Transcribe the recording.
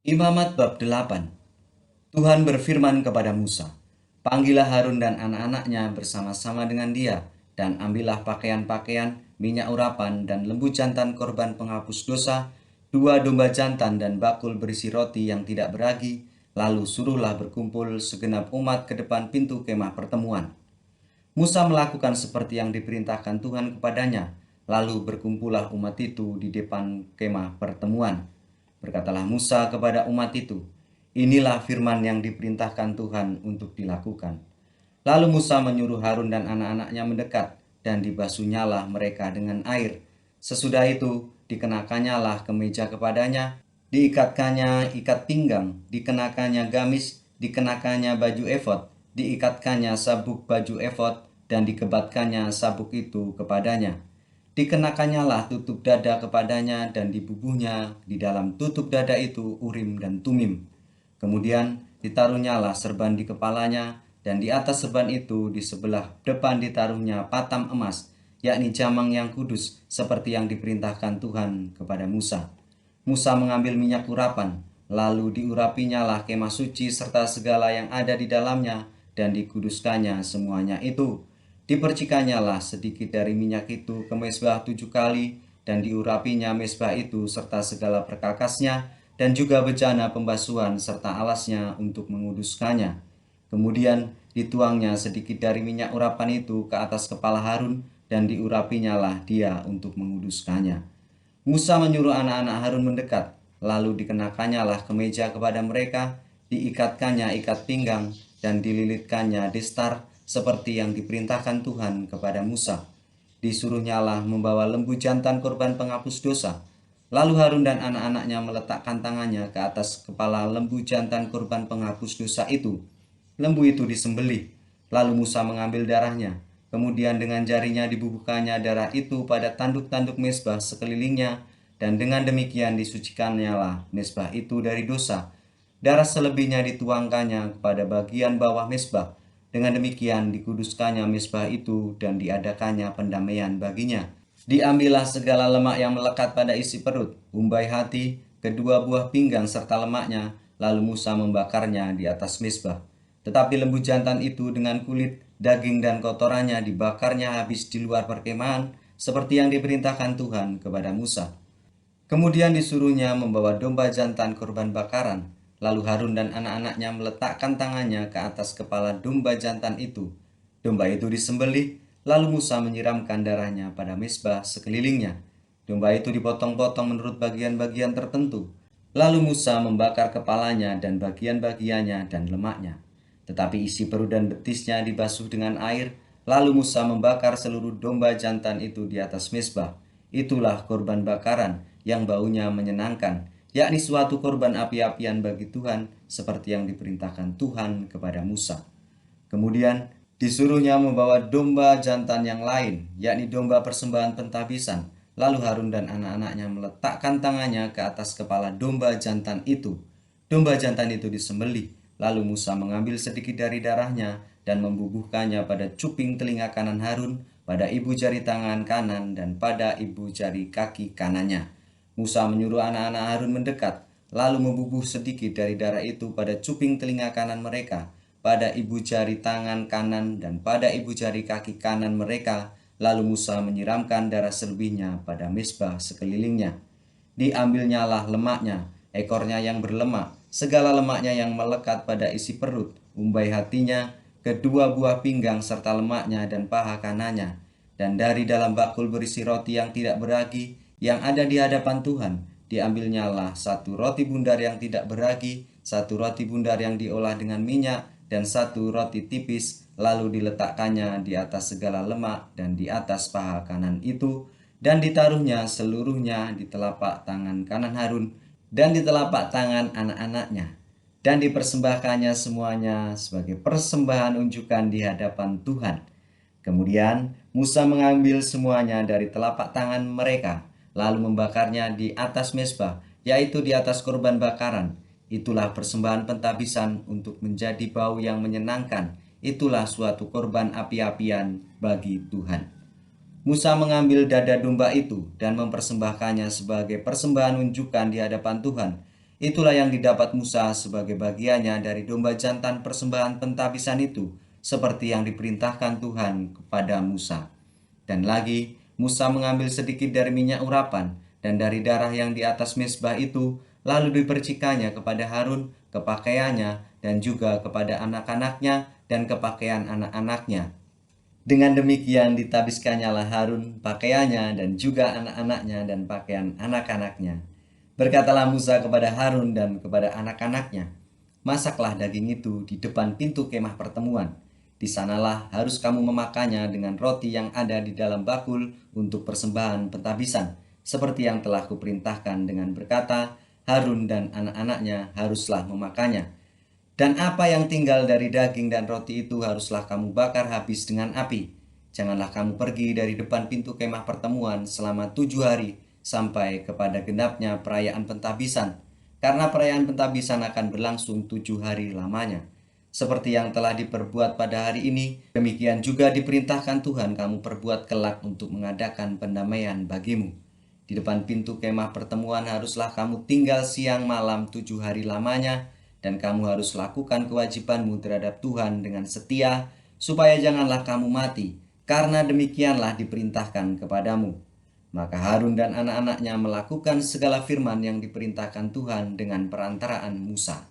Imamat bab 8. Tuhan berfirman kepada Musa, "Panggillah Harun dan anak-anaknya bersama-sama dengan dia, dan ambillah pakaian-pakaian, minyak urapan, dan lembu jantan korban penghapus dosa, 2 domba jantan dan bakul berisi roti yang tidak beragi, lalu suruhlah berkumpul segenap umat ke depan pintu kemah pertemuan." Musa melakukan seperti yang diperintahkan Tuhan kepadanya, lalu berkumpullah umat itu di depan kemah pertemuan. Berkatalah Musa kepada umat itu, "Inilah firman yang diperintahkan Tuhan untuk dilakukan." Lalu Musa menyuruh Harun dan anak-anaknya mendekat, dan dibasuhnyalah mereka dengan air. Sesudah itu, dikenakannya kemeja kepadanya, diikatkannya ikat pinggang, dikenakannya gamis, dikenakannya baju efod, diikatkannya sabuk baju efod, dan dikebatkannya sabuk itu kepadanya. Dikenakannya tutup dada kepadanya, dan dibubuhnya di dalam tutup dada itu Urim dan Tumim. Kemudian ditaruhnyalah serban di kepalanya, dan di atas serban itu di sebelah depan ditaruhnya patam emas, yakni jamang yang kudus, seperti yang diperintahkan Tuhan kepada Musa. Musa mengambil minyak urapan, lalu diurapinya kemah suci serta segala yang ada di dalamnya, dan dikuduskannya semuanya itu. Dipercikannya sedikit dari minyak itu ke mezbah 7 kali, dan diurapinya mezbah itu serta segala perkakasnya, dan juga bejana pembasuhan serta alasnya untuk menguduskannya. Kemudian dituangnya sedikit dari minyak urapan itu ke atas kepala Harun, dan diurapinya dia untuk menguduskannya. Musa menyuruh anak-anak Harun mendekat, lalu dikenakannya kemeja kepada mereka, diikatkannya ikat pinggang, dan dililitkannya destar, seperti yang diperintahkan Tuhan kepada Musa. Disuruhnya membawa lembu jantan korban penghapus dosa. Lalu Harun dan anak-anaknya meletakkan tangannya ke atas kepala lembu jantan korban penghapus dosa itu. Lembu itu disembelih, lalu Musa mengambil darahnya. Kemudian dengan jarinya dibubuhkannya darah itu pada tanduk-tanduk mezbah sekelilingnya, dan dengan demikian disucikannya mezbah itu dari dosa. Darah selebihnya dituangkannya kepada bagian bawah mezbah. Dengan demikian dikuduskannya mezbah itu, dan diadakannya pendamaian baginya. Diambillah segala lemak yang melekat pada isi perut, umbai hati, kedua buah pinggang serta lemaknya, lalu Musa membakarnya di atas mezbah. Tetapi lembu jantan itu dengan kulit, daging dan kotorannya dibakarnya habis di luar perkemahan, seperti yang diperintahkan Tuhan kepada Musa. Kemudian disuruhnya membawa domba jantan korban bakaran. Lalu Harun dan anak-anaknya meletakkan tangannya ke atas kepala domba jantan itu. Domba itu disembelih, lalu Musa menyiramkan darahnya pada mezbah sekelilingnya. Domba itu dipotong-potong menurut bagian-bagian tertentu. Lalu Musa membakar kepalanya dan bagian-bagiannya dan lemaknya. Tetapi isi perut dan betisnya dibasuh dengan air. Lalu Musa membakar seluruh domba jantan itu di atas mezbah. Itulah korban bakaran yang baunya menyenangkan, yakni suatu korban api-apian bagi Tuhan, seperti yang diperintahkan Tuhan kepada Musa. Kemudian disuruhnya membawa domba jantan yang lain, yakni domba persembahan pentabisan. Lalu Harun dan anak-anaknya meletakkan tangannya ke atas kepala domba jantan itu. Domba jantan itu disembelih, lalu Musa mengambil sedikit dari darahnya dan membubuhkannya pada cuping telinga kanan Harun, pada ibu jari tangan kanan, dan pada ibu jari kaki kanannya. Musa menyuruh anak-anak Harun mendekat, lalu membubuh sedikit dari darah itu pada cuping telinga kanan mereka, pada ibu jari tangan kanan, dan pada ibu jari kaki kanan mereka. Lalu Musa menyiramkan darah selebihnya pada mezbah sekelilingnya. Diambilnya lemaknya, ekornya yang berlemak, segala lemaknya yang melekat pada isi perut, umbai hatinya, kedua buah pinggang serta lemaknya dan paha kanannya. Dan dari dalam bakul berisi roti yang tidak beragi yang ada di hadapan Tuhan, diambilnya satu roti bundar yang tidak beragi, satu roti bundar yang diolah dengan minyak, dan satu roti tipis, lalu diletakkannya di atas segala lemak dan di atas paha kanan itu, dan ditaruhnya seluruhnya di telapak tangan kanan Harun dan di telapak tangan anak-anaknya, dan dipersembahkannya semuanya sebagai persembahan unjukan di hadapan Tuhan. Kemudian Musa mengambil semuanya dari telapak tangan mereka, lalu membakarnya di atas mezbah, yaitu di atas korban bakaran. Itulah persembahan pentabisan untuk menjadi bau yang menyenangkan. Itulah suatu korban api-apian bagi Tuhan. Musa mengambil dada domba itu dan mempersembahkannya sebagai persembahan unjukan di hadapan Tuhan. Itulah yang didapat Musa sebagai bagiannya dari domba jantan persembahan pentabisan itu, seperti yang diperintahkan Tuhan kepada Musa. Dan lagi, Musa mengambil sedikit dari minyak urapan dan dari darah yang di atas mezbah itu, lalu dipercikanya kepada Harun, ke pakaiannya, dan juga kepada anak-anaknya dan ke pakaian anak-anaknya. Dengan demikian ditabiskannya Harun pakaiannya dan juga anak-anaknya dan pakaian anak-anaknya. Berkatalah Musa kepada Harun dan kepada anak-anaknya, "Masaklah daging itu di depan pintu kemah pertemuan. Di sanalah harus kamu memakannya dengan roti yang ada di dalam bakul untuk persembahan pentabisan, seperti yang telah kuperintahkan dengan berkata, Harun dan anak-anaknya haruslah memakannya. Dan apa yang tinggal dari daging dan roti itu haruslah kamu bakar habis dengan api. Janganlah kamu pergi dari depan pintu kemah pertemuan selama 7 hari sampai kepada genapnya perayaan pentabisan. Karena perayaan pentabisan akan berlangsung 7 hari lamanya. Seperti yang telah diperbuat pada hari ini, demikian juga diperintahkan Tuhan kamu perbuat kelak untuk mengadakan pendamaian bagimu. Di depan pintu kemah pertemuan haruslah kamu tinggal siang malam 7 hari lamanya, dan kamu harus lakukan kewajibanmu terhadap Tuhan dengan setia, supaya janganlah kamu mati, karena demikianlah diperintahkan kepadamu. Maka Harun dan anak-anaknya melakukan segala firman yang diperintahkan Tuhan dengan perantaraan Musa.